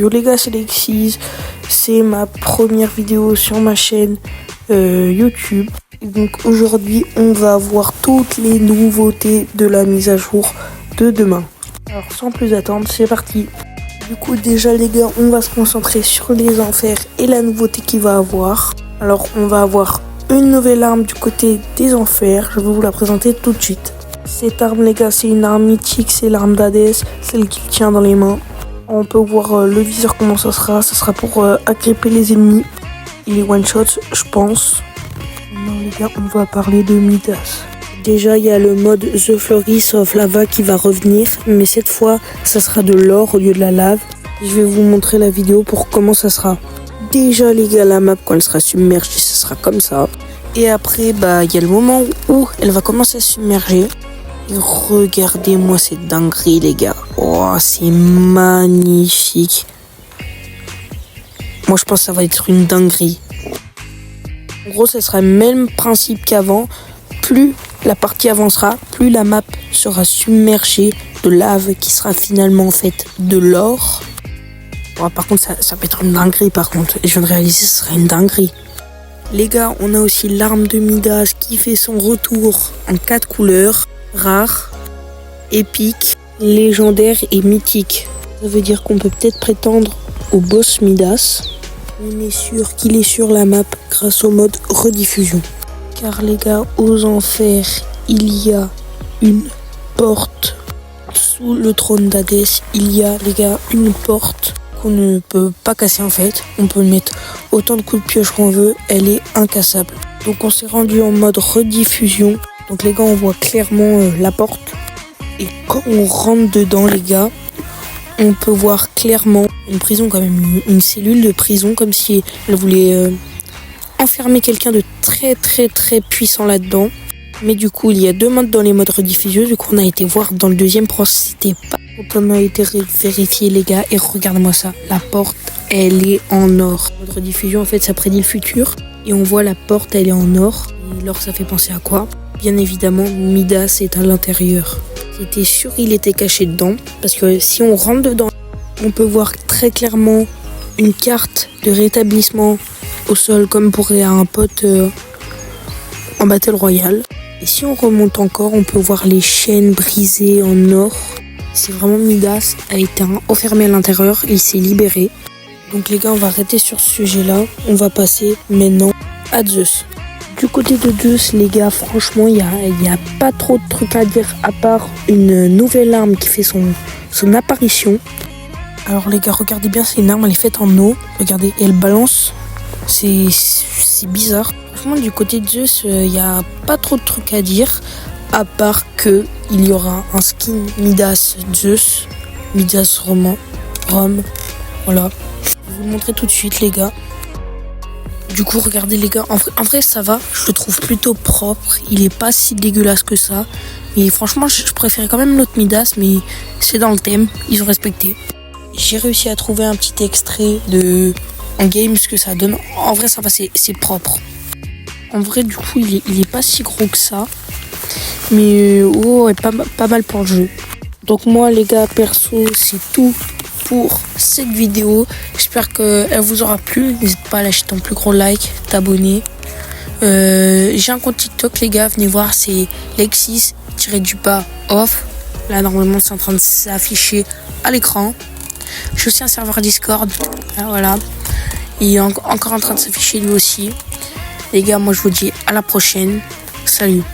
Yo les gars, c'est Lexis, c'est ma première vidéo sur ma chaîne YouTube. Et donc aujourd'hui, on va voir toutes les nouveautés de la mise à jour de demain. Alors sans plus attendre, c'est parti. Du coup déjà les gars, on va se concentrer sur les enfers et la nouveauté qu'il va avoir. Alors on va avoir une nouvelle arme du côté des enfers, je vais vous la présenter tout de suite. Cette arme les gars, c'est une arme mythique, c'est l'arme d'Hadès, celle qu'il tient dans les mains. On peut voir le viseur comment ça sera pour agripper les ennemis et les one shots je pense. Maintenant les gars, on va parler de Midas. Déjà il y a le mode The Flurries of Lava qui va revenir, mais cette fois ça sera de l'or au lieu de la lave. Je vais vous montrer la vidéo pour comment ça sera. Déjà les gars, la map quand elle sera submergée, ça sera comme ça. Et après il y a le moment où elle va commencer à submerger. Et regardez-moi cette dinguerie les gars. Oh, c'est magnifique. Moi je pense que ça va être une dinguerie. En gros ça sera le même principe qu'avant. Plus la partie avancera, plus la map sera submergée de lave qui sera finalement faite de l'or. Bon, par contre ça peut être une dinguerie par contre. Et je viens de réaliser que ce sera une dinguerie. Les gars, on a aussi l'arme de Midas qui fait son retour en 4 couleurs. Rare, épique, légendaire et mythique. Ça veut dire qu'on peut peut-être prétendre au boss Midas. On est sûr qu'il est sur la map grâce au mode rediffusion. Car les gars, aux enfers, il y a une porte. Sous le trône d'Hadès, il y a les gars une porte qu'on ne peut pas casser en fait. On peut mettre autant de coups de pioche qu'on veut, elle est incassable. Donc on s'est rendu en mode rediffusion. Donc les gars, on voit clairement la porte. Et quand on rentre dedans les gars, on peut voir clairement une prison quand même, une cellule de prison, comme si elle voulait enfermer quelqu'un de très puissant là-dedans. Mais du coup, il y a 2 modes dans les modes rediffusion. Du coup, on a été voir dans le deuxième pour c'était pas. Donc on a été vérifié les gars et regardez-moi ça. La porte, elle est en or. Le mode rediffusion en fait, ça prédit le futur. Et on voit la porte, elle est en or. Et l'or, ça fait penser à quoi ? Bien évidemment, Midas est à l'intérieur. C'était sûr il était caché dedans. Parce que si on rentre dedans, on peut voir très clairement une carte de rétablissement au sol comme pourrait un pote en Battle Royale. Et si on remonte encore, on peut voir les chaînes brisées en or. C'est vraiment Midas a été enfermé à l'intérieur et il s'est libéré. Donc les gars, on va arrêter sur ce sujet-là. On va passer maintenant à Zeus. Du côté de Zeus, les gars, franchement, il y a pas trop de trucs à dire à part une nouvelle arme qui fait son apparition. Alors les gars, regardez bien, c'est une arme, elle est faite en eau. Regardez, et elle balance. C'est bizarre. Franchement, du côté de Zeus, il n'y a pas trop de trucs à dire à part que il y aura un skin Midas Zeus, Midas Rome. Voilà. Je vais vous le montrer tout de suite, les gars. Du coup, regardez les gars, en vrai ça va, je le trouve plutôt propre, il est pas si dégueulasse que ça. Mais franchement, je préfère quand même l'autre Midas, mais c'est dans le thème, ils ont respecté. J'ai réussi à trouver un petit extrait en game, ce que ça donne. En vrai ça va, c'est propre. En vrai du coup, il est pas si gros que ça. Mais pas mal pour le jeu. Donc moi les gars, perso, c'est tout pour cette vidéo. J'espère qu'elle vous aura plu. N'hésitez pas à lâcher ton plus gros like, t'abonner. J'ai un compte TikTok les gars, venez voir, c'est Lexis-off. Là normalement c'est en train de s'afficher à l'écran. J'ai aussi un serveur Discord. Là, voilà. Il est encore en train de s'afficher lui aussi. Les gars, moi je vous dis à la prochaine. Salut.